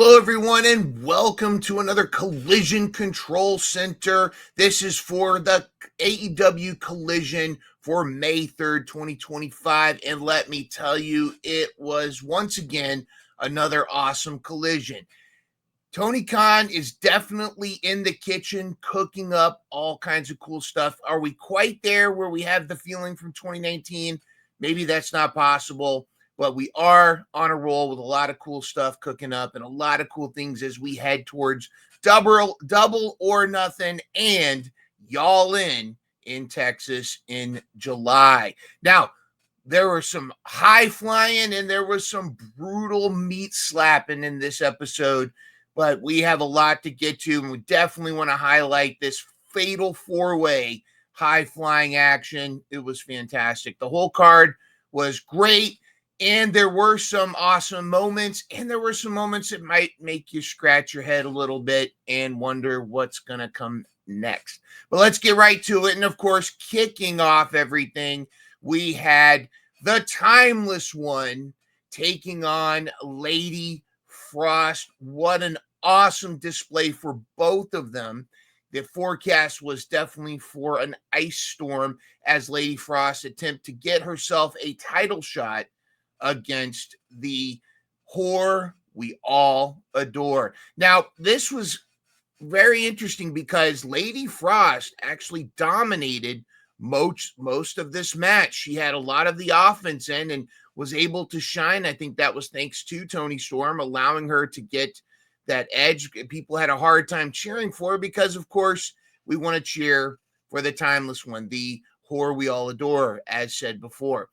Hello, everyone, and welcome to another Collision Control Center. This is for the AEW Collision for May 3rd, 2025. And let me tell you, it was once again another awesome collision. Tony Khan is definitely in the kitchen cooking up all kinds of cool stuff. Are we quite there where we have the feeling from 2019? Maybe that's not possible, but we are on a roll with a lot of cool stuff cooking up and a lot of cool things as we head towards double or nothing and y'all in Texas in July. Now, there were some high flying and there was some brutal meat slapping in this episode, but we have a lot to get to, and we definitely want to highlight this fatal four-way high flying action. It was fantastic. The whole card was great, and there were some awesome moments, and there were some moments that might make you scratch your head a little bit and wonder what's going to come next. But let's get right to it. And of course, kicking off everything, we had the Timeless One taking on Lady Frost. What an awesome display for both of them. The forecast was definitely for an ice storm as Lady Frost attempt to get herself a title shot against the whore we all adore. Now, this was very interesting because Lady Frost actually dominated most of this match. She had a lot of the offense in and was able to shine. I think that was thanks to Toni Storm allowing her to get that edge. People had a hard time cheering for her because, of course, we want to cheer for the Timeless One, the whore we all adore, as said before.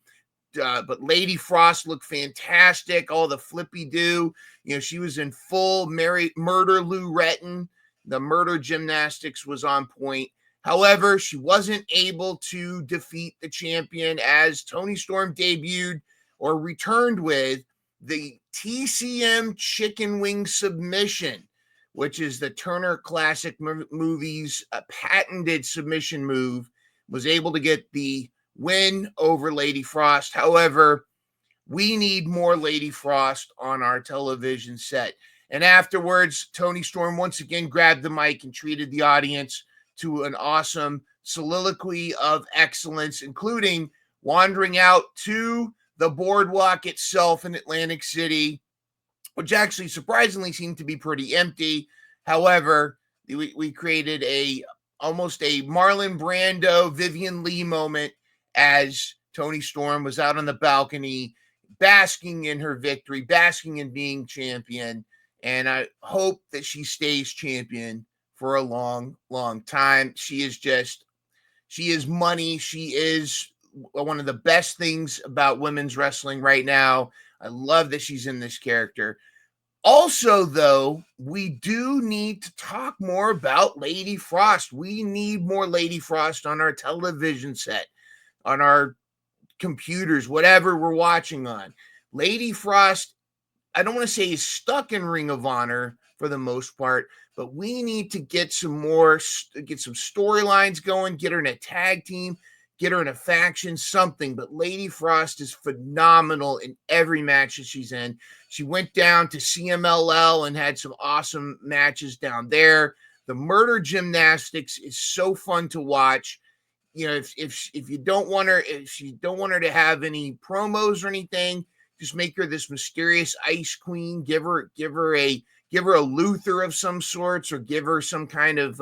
But Lady Frost looked fantastic. All the flippy do. She was in full murder Lou Retton. The murder gymnastics was on point. However, she wasn't able to defeat the champion as Toni Storm debuted or returned with the TCM chicken wing submission, which is the Turner Classic Movies patented submission move, was able to get the win over Lady Frost. However, we need more Lady Frost on our television set. And afterwards, Toni Storm once again grabbed the mic and treated the audience to an awesome soliloquy of excellence, including wandering out to the boardwalk itself in Atlantic City, which actually surprisingly seemed to be pretty empty. However, we created almost a Marlon Brando, Vivian Lee moment as Toni Storm was out on the balcony, basking in her victory, basking in being champion. And I hope that she stays champion for a long, long time. She is money. She is one of the best things about women's wrestling right now. I love that she's in this character. Also, though, we do need to talk more about Lady Frost. We need more Lady Frost on our television set, on our computers, whatever we're watching on. Lady Frost, I don't want to say is stuck in Ring of Honor for the most part, but we need to get some storylines going, get her in a tag team, get her in a faction, something. But Lady Frost is phenomenal in every match that she's in. She went down to CMLL and had some awesome matches down there. The murder gymnastics is so fun to watch. If you don't want her, if you don't want her to have any promos or anything, just make her this mysterious ice queen. Give her a Luther of some sorts, or give her some kind of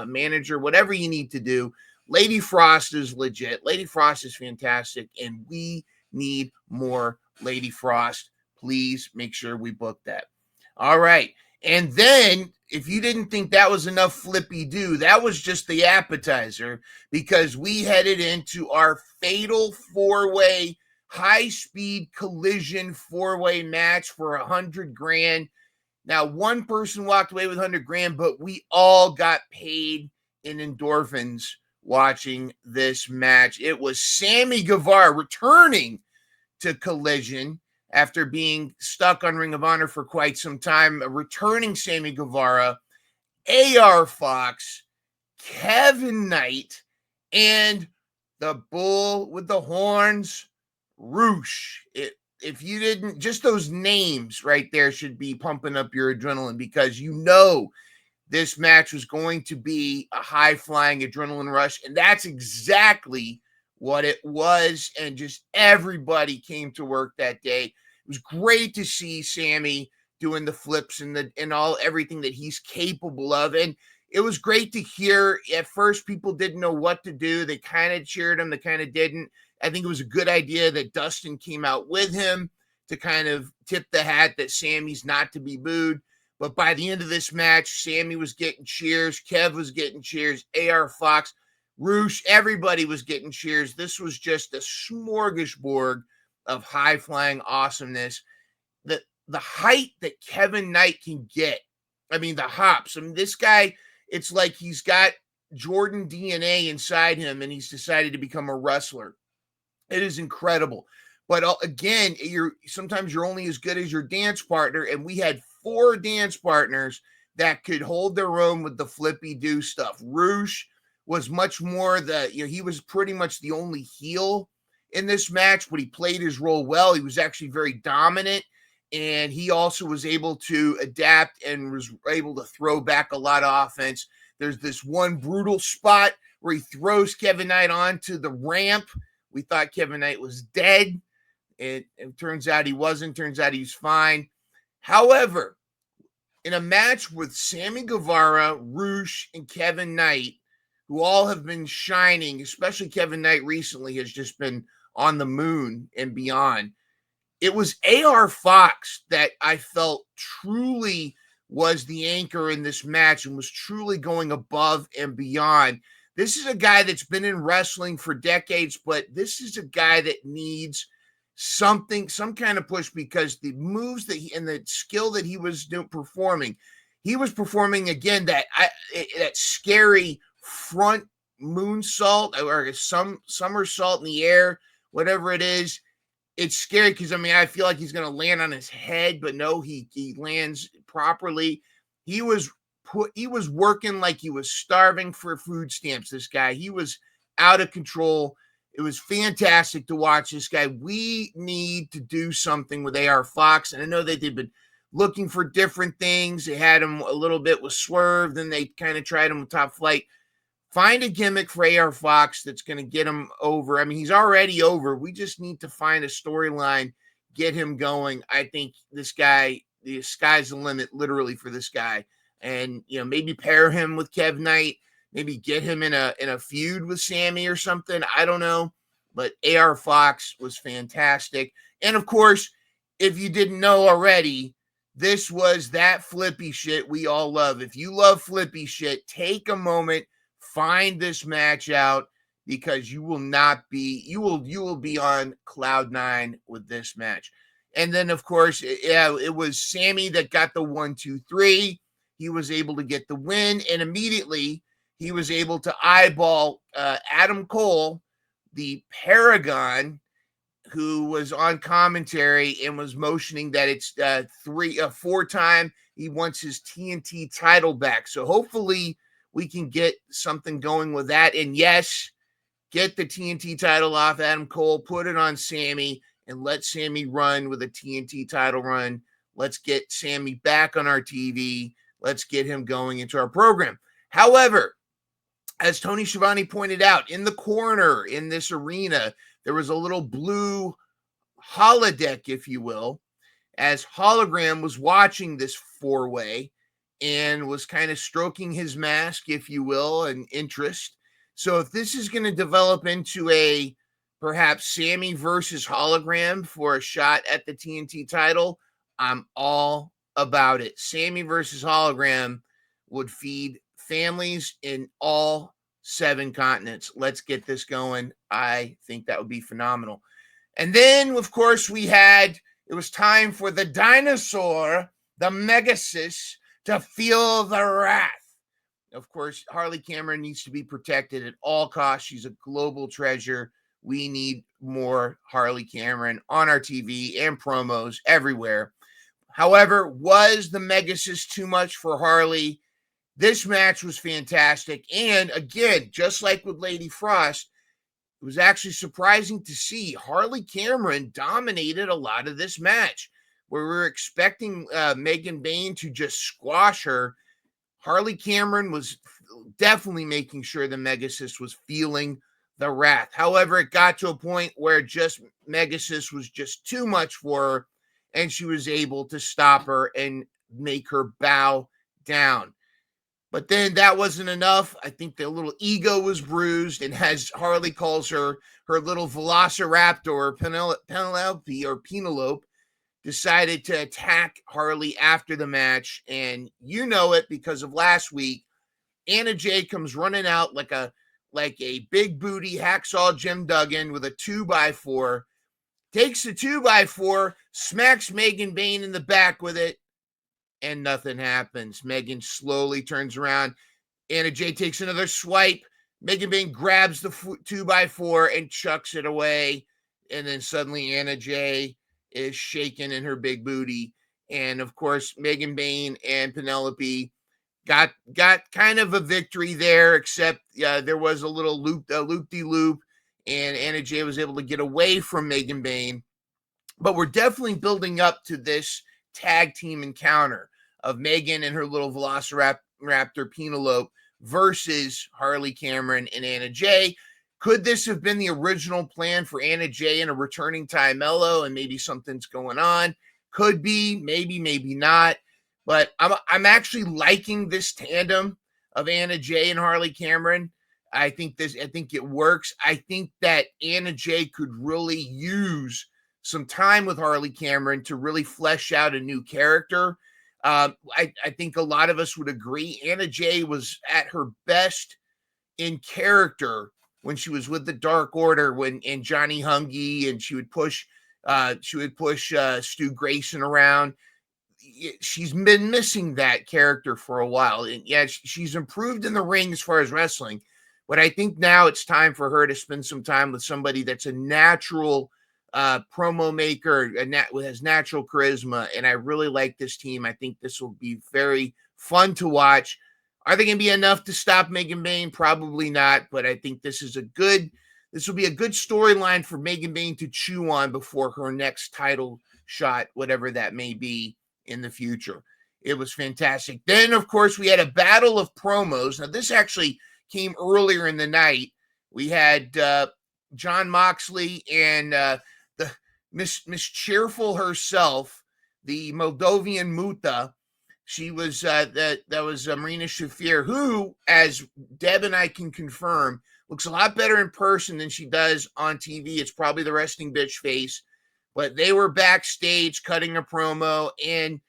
manager, whatever you need to do. Lady Frost is legit. Lady Frost is fantastic, and we need more Lady Frost. Please make sure we book that. All right. And then, if you didn't think that was enough flippy do, that was just the appetizer, because we headed into our fatal four-way high-speed collision four-way match for $100,000. Now, one person walked away with $100,000, but we all got paid in endorphins watching this match. It was Sammy Guevara returning to Collision after being stuck on Ring of Honor for quite some time. Returning Sammy Guevara, AR Fox, Kevin Knight, and the bull with the horns, Roosh. if you didn't, just those names right there should be pumping up your adrenaline, because you know this match was going to be a high-flying adrenaline rush, and that's exactly what it was. And just everybody came to work that day. It was great to see Sammy doing the flips and all everything that he's capable of. And it was great to hear. At first, people didn't know what to do. They kind of cheered him, they kind of didn't. I think it was a good idea that Dustin came out with him to kind of tip the hat that Sammy's not to be booed. But by the end of this match, Sammy was getting cheers, Kev was getting cheers, AR Fox, Roosh, everybody was getting cheers. This was just a smorgasbord of high-flying awesomeness. The height that Kevin Knight can get, I mean, the hops. I mean, this guy, it's like he's got Jordan DNA inside him, and he's decided to become a wrestler. It is incredible. But again, sometimes you're only as good as your dance partner, and we had 4 dance partners that could hold their own with the flippy do stuff. Roosh was much more he was pretty much the only heel in this match, but he played his role well. He was actually very dominant, and he also was able to adapt and was able to throw back a lot of offense. There's this one brutal spot where he throws Kevin Knight onto the ramp. We thought Kevin Knight was dead. It turns out he wasn't. Turns out he's fine. However, in a match with Sammy Guevara, Roosh, and Kevin Knight, who all have been shining, especially Kevin Knight recently has just been on the moon and beyond, it was AR Fox that I felt truly was the anchor in this match and was truly going above and beyond. This is a guy that's been in wrestling for decades, but this is a guy that needs some kind of push, because the moves and the skill that he was performing again that scary front moonsault or some somersault in the air, whatever it is. It's scary because I feel like he's going to land on his head, but no, he lands properly. He was working like he was starving for food stamps. This guy, he was out of control. It was fantastic to watch this guy. We need to do something with AR Fox. And I know that they've been looking for different things. They had him a little bit with Swerve. Then they kind of tried him with Top Flight. Find a gimmick for AR Fox that's going to get him over. I mean, he's already over. We just need to find a storyline, get him going. I think this guy, the sky's the limit literally for this guy. And, maybe pair him with Kev Knight. Maybe get him in a feud with Sammy or something. I don't know. But AR Fox was fantastic. And, of course, if you didn't know already, this was that flippy shit we all love. If you love flippy shit, take a moment, find this match out, because you will be on cloud 9 with this match. And then, of course, it was Sammy that got the 1, 2, 3. He was able to get the win, and immediately he was able to eyeball Adam Cole, the Paragon, who was on commentary and was motioning that it's 4-time. He wants his TNT title back. So hopefully we can get something going with that. And yes, get the TNT title off Adam Cole, put it on Sammy, and let Sammy run with a TNT title run. Let's get Sammy back on our TV. Let's get him going into our program. However, as Tony Schiavone pointed out, in the corner in this arena, there was a little blue holodeck, if you will, as Hologram was watching this 4-way and was kind of stroking his mask, if you will, and interest. So if this is going to develop into a perhaps Sammy versus Hologram for a shot at the TNT title, I'm all about it. Sammy versus Hologram would feed families in all 7 continents. Let's get this going. I think that would be phenomenal. And then, of course, it was time for the dinosaur, the Megasis, to feel the wrath. Of course, Harley Cameron needs to be protected at all costs. She's a global treasure. We need more Harley Cameron on our TV and promos everywhere. However, was the Megasis too much for Harley? This match was fantastic. And again, just like with Lady Frost, it was actually surprising to see Harley Cameron dominated a lot of this match, where we were expecting Megan Bayne to just squash her. Harley Cameron was definitely making sure the Megasis was feeling the wrath. However, it got to a point where just Megasis was just too much for her, and she was able to stop her and make her bow down. But then that wasn't enough. I think the little ego was bruised, and as Harley calls her little velociraptor, Penelope, decided to attack Harley after the match. And you know it because of last week. Anna Jay comes running out like a big booty hacksaw Jim Duggan with a 2x4, takes the 2x4, smacks Megan Bayne in the back with it, and nothing happens. Megan slowly turns around. Anna Jay takes another swipe. Megan Bayne grabs the 2x4 and chucks it away. And then suddenly Anna Jay is shaking in her big booty. And of course, Megan Bayne and Penelope got kind of a victory there, except there was a little loop-de-loop, and Anna Jay was able to get away from Megan Bayne. But we're definitely building up to this tag team encounter of Megan and her little velociraptor Penelope versus Harley Cameron and Anna Jay. Could this have been the original plan for Anna Jay and a returning Ty Mello, and maybe something's going on? Could be, maybe not. But I'm actually liking this tandem of Anna Jay and Harley Cameron. I think it works. I think that Anna Jay could really use some time with Harley Cameron to really flesh out a new character. I think a lot of us would agree Anna Jay was at her best in character when she was with the Dark Order, and Johnny Hungy, and she would push Stu Grayson around. She's been missing that character for a while, and yeah, she's improved in the ring as far as wrestling, but I think now it's time for her to spend some time with somebody that's a natural promo maker, has natural charisma, and I really like this team. I think this will be very fun to watch. Are they going to be enough to stop Megan Bayne? Probably not, but I think this will be a good storyline for Megan Bayne to chew on before her next title shot, whatever that may be in the future. It was fantastic. Then, of course, we had a battle of promos. Now, this actually came earlier in the night. We had Jon Moxley and the Miss Cheerful herself, the Moldovan Muta. She was that was Marina Shafir, who, as Deb and I can confirm, looks a lot better in person than she does on TV. It's probably the resting bitch face. But they were backstage cutting a promo, and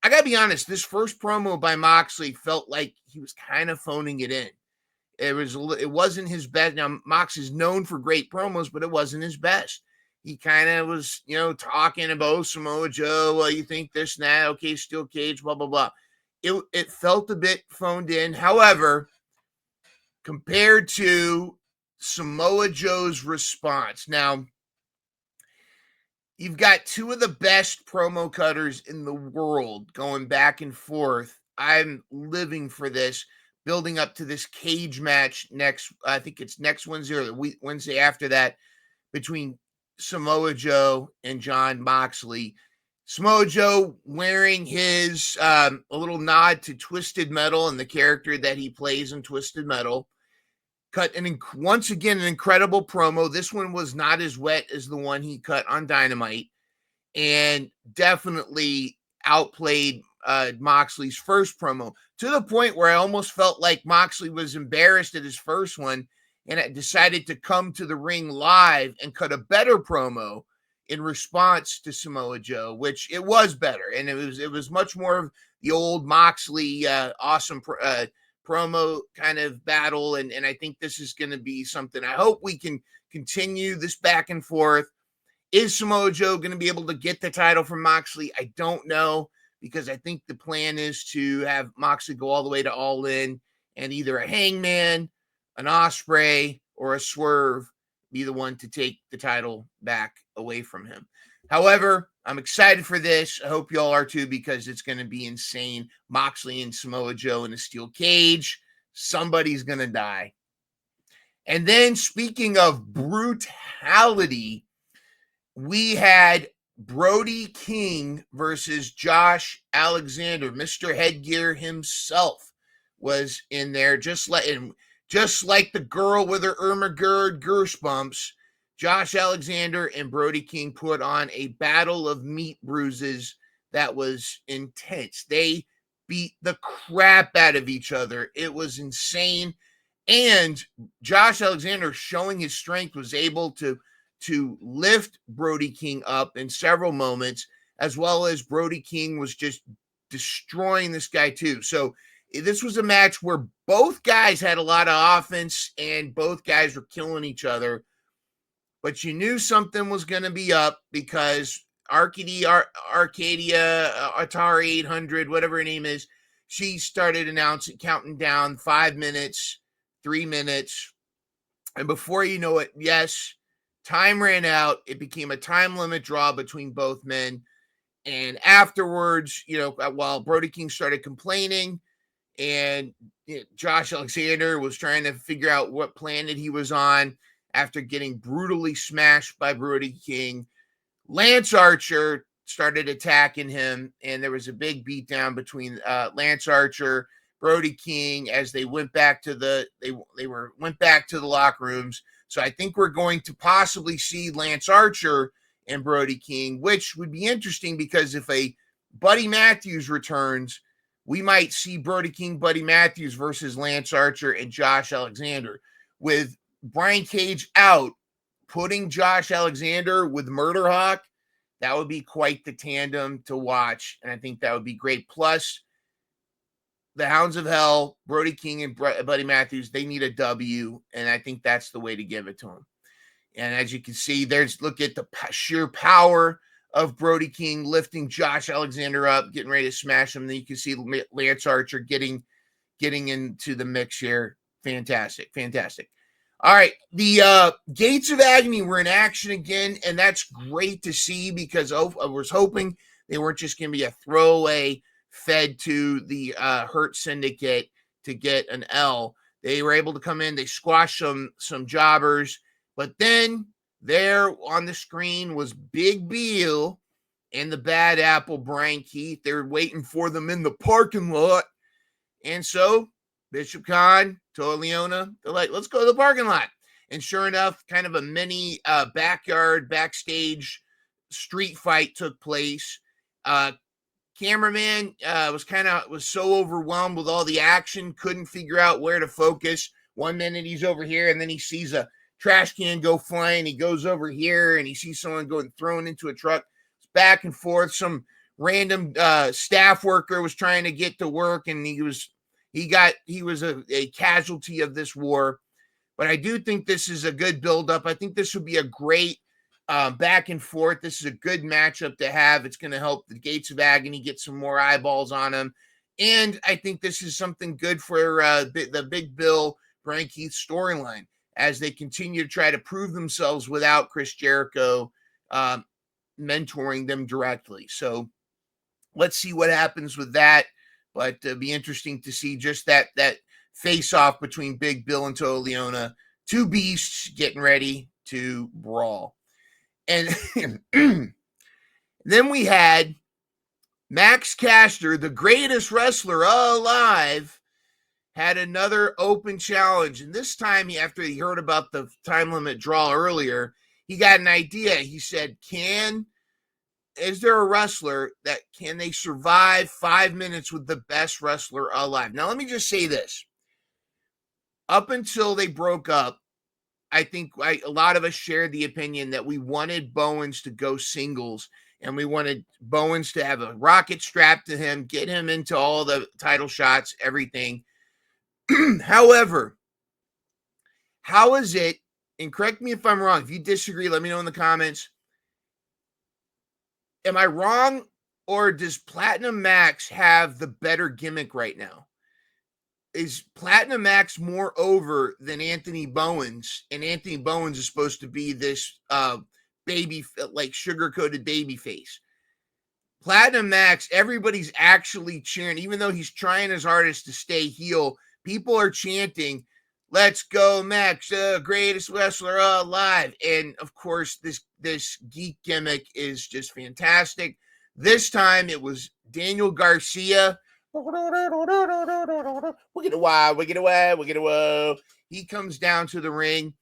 I gotta be honest, this first promo by Moxley felt like he was kind of phoning it in. It wasn't his best. Now, Mox is known for great promos, but it wasn't his best. He kind of was, talking about Samoa Joe. Well, you think this and that? Okay, steel cage, blah blah blah. It felt a bit phoned in. However, compared to Samoa Joe's response, now, you've got two of the best promo cutters in the world going back and forth. I'm living for this, building up to this cage match I think it's next Wednesday or the Wednesday after that, between Samoa Joe and Jon Moxley. Samoa Joe wearing his a little nod to Twisted Metal and the character that he plays in Twisted Metal. Cut once again an incredible promo. This one was not as wet as the one he cut on Dynamite, and definitely outplayed Moxley's first promo, to the point where I almost felt like Moxley was embarrassed at his first one and decided to come to the ring live and cut a better promo in response to Samoa Joe, which it was better, and it was much more of the old Moxley awesome promo kind of battle, and I think this is going to be something. I hope we can continue this back and forth. Is Samoa Joe going to be able to get the title from Moxley? I don't know, because I think the plan is to have Moxley go all the way to All In, and either a Hangman, an Ospreay, or a Swerve be the one to take the title back away from him. However, I'm excited for this. I hope y'all are too, because it's going to be insane. Moxley and Samoa Joe in a steel cage. Somebody's going to die. And then speaking of brutality, we had Brody King versus Josh Alexander. Mr. Headgear himself was in there, just like the girl with her Ermagerd goosebumps. Josh Alexander and Brody King put on a battle of meat bruises that was intense. They beat the crap out of each other. It was insane. And Josh Alexander, showing his strength, was able to lift Brody King up in several moments, as well as Brody King was just destroying this guy too. So this was a match where both guys had a lot of offense and both guys were killing each other. But you knew something was going to be up because Arcadia, Atari 800, whatever her name is, she started announcing, counting down 5 minutes, 3 minutes. And before you know it, yes, time ran out. It became a time limit draw between both men. And afterwards, while Brody King started complaining and Josh Alexander was trying to figure out what planet he was on after getting brutally smashed by Brody King, Lance Archer started attacking him, and there was a big beatdown between Lance Archer, Brody King, as they went back to the went back to the locker rooms. So I think we're going to possibly see Lance Archer and Brody King, which would be interesting because if a Buddy Matthews returns, we might see Brody King, Buddy Matthews versus Lance Archer and Josh Alexander. With Brian Cage out, putting Josh Alexander with Murder Hawk, that would be quite the tandem to watch, and I think that would be great. Plus, the Hounds of Hell, Brody King and Buddy Matthews, they need a W, and I think that's the way to give it to them. And as you can see, look at the sheer power of Brody King lifting Josh Alexander up, getting ready to smash him. Then you can see Lance Archer getting into the mix here. Fantastic. All right, the Gates of Agony were in action again, and that's great to see because I was hoping they weren't just going to be a throwaway fed to the Hurt Syndicate to get an L. They were able to come in, they squashed some jobbers, but then there on the screen was Big Bill and the Bad Apple, Brian Keith. They were waiting for them in the parking lot, and so Bishop Khan, Toa Leona, they're like, let's go to the parking lot. And sure enough, kind of a mini backstage street fight took place. Cameraman was so overwhelmed with all the action, couldn't figure out where to focus. 1 minute he's over here, and then he sees a trash can go flying. He goes over here, and he sees someone going thrown into a truck. It's back and forth. Some random staff worker was trying to get to work, and he was a casualty of this war. But I do think this is a good buildup. I think this would be a great back and forth. This is a good matchup to have. It's going to help the Gates of Agony get some more eyeballs on them. And I think this is something good for the Big Bill, Brian Keith storyline as they continue to try to prove themselves without Chris Jericho mentoring them directly. So let's see what happens with that. But it'll be interesting to see just that face-off between Big Bill and Toa Leona. Two beasts getting ready to brawl. And then we had Max Caster, the greatest wrestler alive, had another open challenge. And this time, after he heard about the time limit draw earlier, he got an idea. He said, is there a wrestler that can they survive 5 minutes with the best wrestler alive? Now, let me just say this. Up until they broke up, I think a lot of us shared the opinion that we wanted Bowens to go singles, and we wanted Bowens to have a rocket strapped to him, get him into all the title shots, everything. However, how is it, and correct me if I'm wrong, if you disagree, let me know in the comments. Am I wrong, or does Platinum Max have the better gimmick right now? Is Platinum Max more over than Anthony Bowens? And Anthony Bowens is supposed to be this baby, like sugar-coated baby face. Platinum Max, everybody's actually cheering, even though he's trying his hardest to stay heel. People are chanting, let's go, Max, greatest wrestler alive. And of course, this geek gimmick is just fantastic. This time it was Daniel Garcia. He comes down to the ring,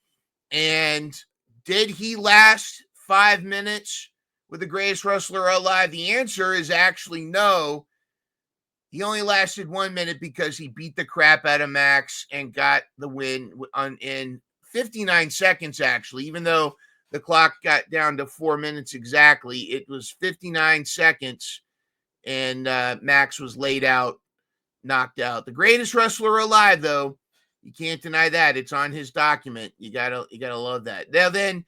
and did he last 5 minutes with the greatest wrestler alive? The answer is actually no. He only lasted 1 minute because he beat the crap out of Max and got the win in 59 seconds, actually. Even though the clock got down to 4 minutes exactly, it was 59 seconds, and Max was laid out, knocked out. The greatest wrestler alive, though, you can't deny that. It's on his document. You gotta love that. Now then,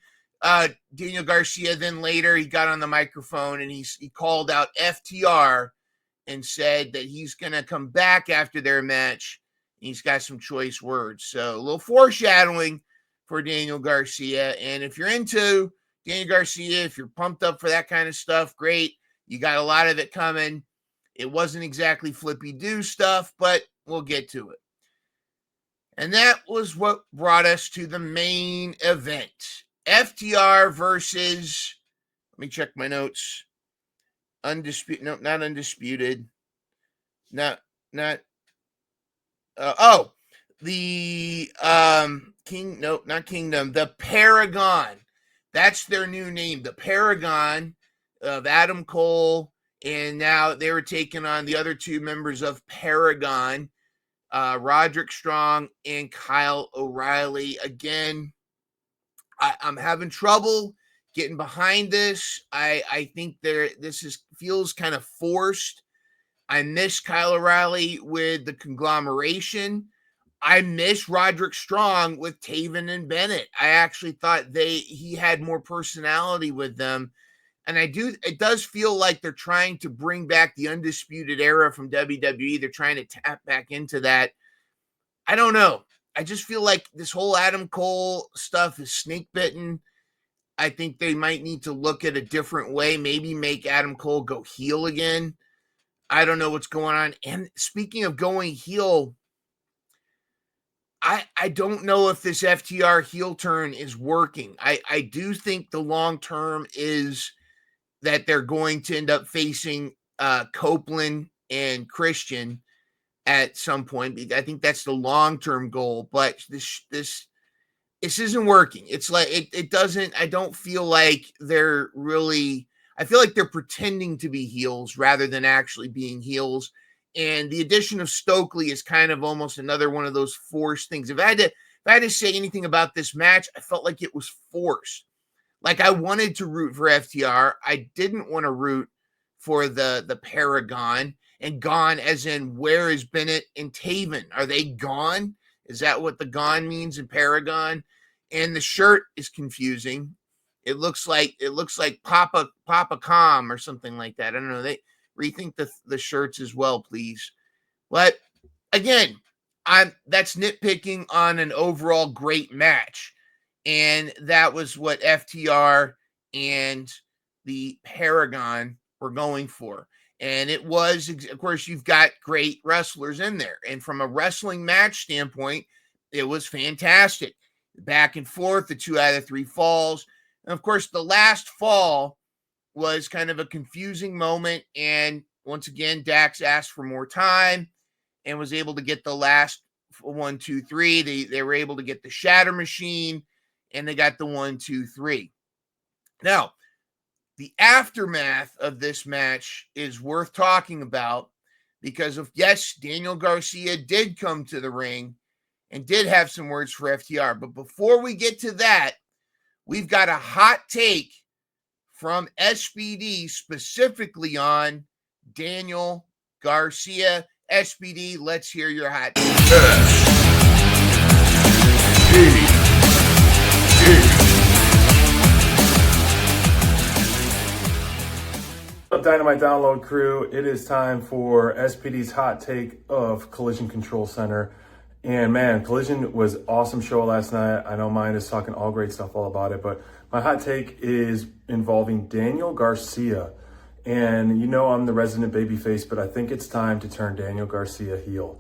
Daniel Garcia, then later he got on the microphone and he called out FTR and said that he's going to come back after their match. He's got some choice words. So a little foreshadowing for Daniel Garcia. And if you're into Daniel Garcia, if you're pumped up for that kind of stuff, great. You got a lot of it coming. It wasn't exactly flippy do stuff, but we'll get to it. And that was what brought us to the main event. FTR versus, let me check my notes. Undisputed, no, not undisputed. The King, no, not Kingdom, the Paragon. That's their new name, the Paragon of Adam Cole, and now they were taking on the other two members of Paragon, Roderick Strong and Kyle O'Reilly. Again, I'm having trouble getting behind this. I think feels kind of forced. I miss Kyle O'Reilly with the Conglomeration. I miss Roderick Strong with Taven and Bennett. I actually thought he had more personality with them. And it does feel like they're trying to bring back the Undisputed Era from WWE. They're trying to tap back into that. I don't know. I just feel like this whole Adam Cole stuff is snake bitten. I think they might need to look at a different way, maybe make Adam Cole go heel again. I don't know what's going on. And speaking of going heel, I don't know if this FTR heel turn is working. I do think the long term is that they're going to end up facing Copeland and Christian at some point. I think that's the long-term goal, but this isn't working. It's like it doesn't. I don't feel like they're really. I feel like they're pretending to be heels rather than actually being heels. And the addition of Stokely is kind of almost another one of those forced things. If I had to say anything about this match, I felt like it was forced. Like I wanted to root for FTR. I didn't want to root for the Paragon. And gone as in, where is Bennett and Taven? Are they gone? Is that what the gone means in Paragon? And the shirt is confusing. It looks like Papa Com or something like that. I don't know. They rethink the shirts as well, please. But again, that's nitpicking on an overall great match. And that was what FTR and the Paragon were going for. And it was, of course, you've got great wrestlers in there. And from a wrestling match standpoint, it was fantastic. Back and forth, the 2 out of 3 falls. And of course, the last fall was kind of a confusing moment. And once again, Dax asked for more time and was able to get the last 1, 2, 3. They were able to get the Shatter Machine, and they got the 1, 2, 3. Now, the aftermath of this match is worth talking about because yes, Daniel Garcia did come to the ring and did have some words for FTR. But before we get to that, we've got a hot take from SBD specifically on Daniel Garcia. SBD, let's hear your hot take. What's up, Dynamite Download crew? It is time for SPD's hot take of Collision Control Center. And man, Collision was awesome show last night. I know mine is talking all great stuff all about it, but my hot take is involving Daniel Garcia. And you know I'm the resident babyface, but I think it's time to turn Daniel Garcia heel.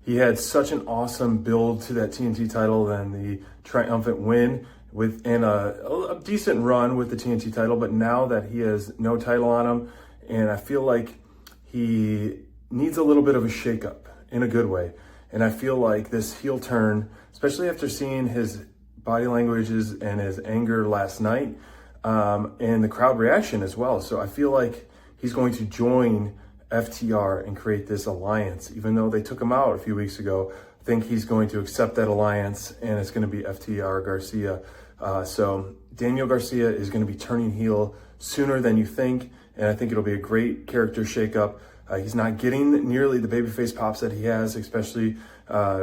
he had such an awesome build to that TNT title and the triumphant win and a decent run with the TNT title. But now that he has no title on him, and I feel like he needs a little bit of a shakeup in a good way. And I feel like this heel turn, especially after seeing his body languages and his anger last night, and the crowd reaction as well. So I feel like he's going to join FTR and create this alliance. Even though they took him out a few weeks ago, I think he's going to accept that alliance, and it's going to be FTR Garcia. So Daniel Garcia is going to be turning heel sooner than you think, and I think it'll be a great character shakeup. He's not getting nearly the babyface pops that he has, especially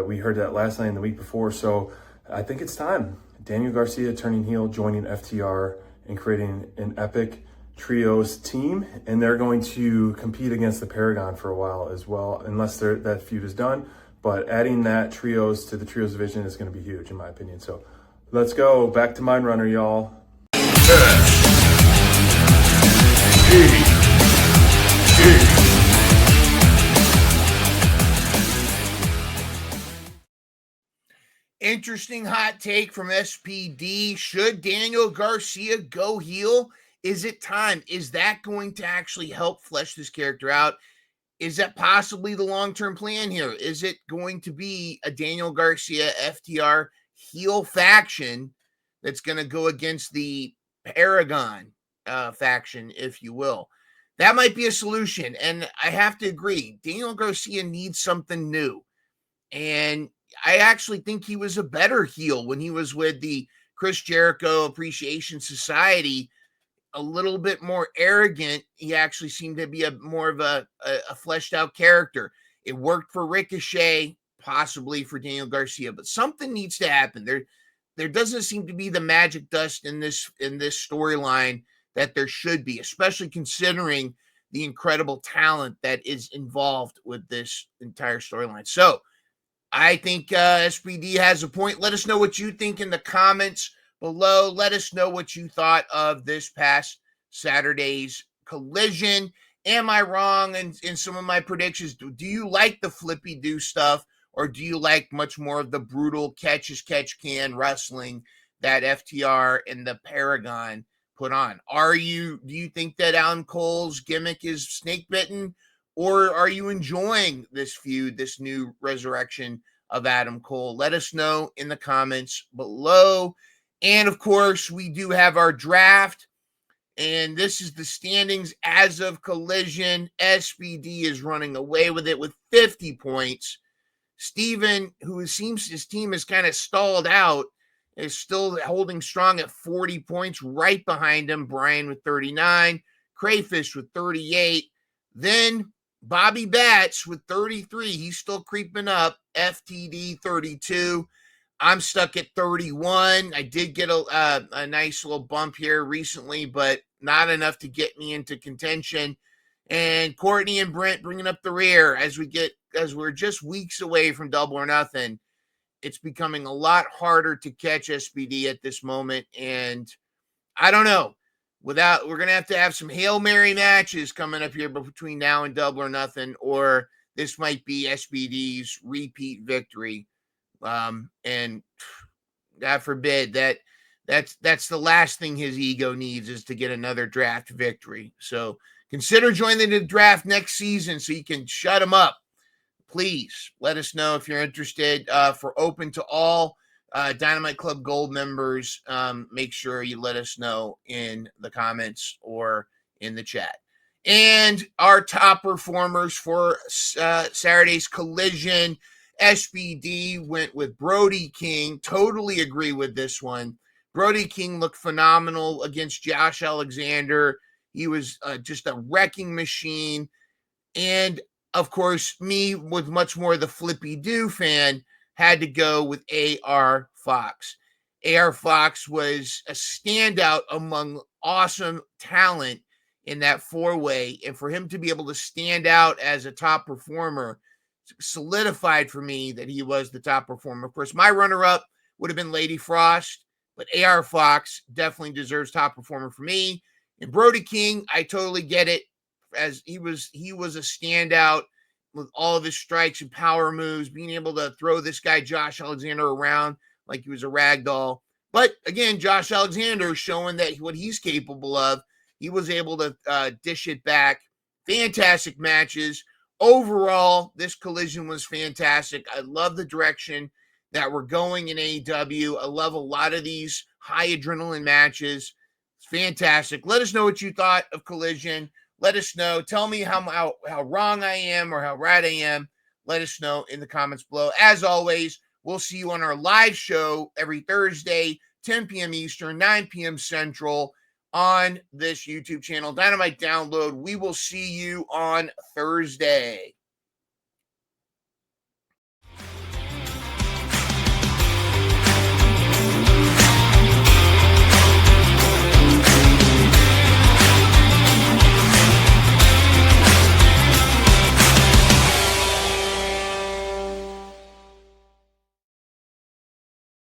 we heard that last night and the week before. So I think it's time. Daniel Garcia turning heel, joining FTR, and creating an epic trios team. And they're going to compete against the Paragon for a while as well, unless that feud is done. But adding that trios to the trios division is going to be huge, in my opinion. So let's go back to Myndrunner, y'all. Interesting hot take from SPD. Should Daniel Garcia go heel? Is it time? Is that going to actually help flesh this character out? Is that possibly the long-term plan here? Is it going to be a Daniel Garcia FTR heel faction that's going to go against the Paragon faction, if you will? That might be a solution. And I have to agree, Daniel Garcia needs something new. And I actually think he was a better heel when he was with the Chris Jericho Appreciation Society. A little bit more arrogant. He actually seemed to be more of a fleshed out character. It worked for Ricochet, possibly for Daniel Garcia, but something needs to happen. There doesn't seem to be the magic dust in this storyline that there should be, especially considering the incredible talent that is involved with this entire storyline. So I think SPD has a point. Let us know what you think in the comments below. Let us know what you thought of this past Saturday's Collision. Am I wrong in some of my predictions? Do you like the flippy do stuff, or do you like much more of the brutal catch-as-catch-can wrestling that FTR and the Paragon put on? Do you think that Adam Cole's gimmick is snake bitten? Or are you enjoying this feud, this new resurrection of Adam Cole? Let us know in the comments below. And of course, we do have our draft. And this is the standings as of Collision. SPD is running away with it with 50 points. Steven, who seems his team is kind of stalled out, is still holding strong at 40 points. Right behind him, Brian with 39. Crayfish with 38. Then Bobby Bats with 33. He's still creeping up. FTD 32. I'm stuck at 31. I did get a nice little bump here recently, but not enough to get me into contention. And Courtney and Brent bringing up the rear as we're just weeks away from Double or Nothing. It's becoming a lot harder to catch SPD at this moment. And I don't know. We're going to have some Hail Mary matches coming up here between now and Double or Nothing, or this might be SBD's repeat victory. And God forbid that's the last thing his ego needs, is to get another draft victory. So consider joining the draft next season so you can shut him up. Please let us know if you're interested. For open to all Dynamite Club Gold members, make sure you let us know in the comments or in the chat. And our top performers for Saturday's Collision, SBD went with Brody King. Totally agree with this one. Brody King looked phenomenal against Josh Alexander. He was just a wrecking machine. And of course, me, with much more of the Flippy Do fan, had to go with AR Fox. AR Fox was a standout among awesome talent in that four-way. And for him to be able to stand out as a top performer solidified for me that he was the top performer. Of course, my runner-up would have been Lady Frost, but AR Fox definitely deserves top performer for me. And Brody King, I totally get it, as he was a standout with all of his strikes and power moves, being able to throw this guy Josh Alexander around like he was a rag doll. But again, Josh Alexander showing that what he's capable of. He was able to dish it back. Fantastic matches. Overall, this collision was fantastic. I love the direction that we're going in AEW. I love a lot of these high adrenaline matches. It's fantastic. Let us know what you thought of Collision. Let us know. Tell me how wrong I am or how right I am. Let us know in the comments below. As always, we'll see you on our live show every Thursday, 10 p.m. Eastern, 9 p.m. Central on this YouTube channel, Dynamite Download. We will see you on Thursday.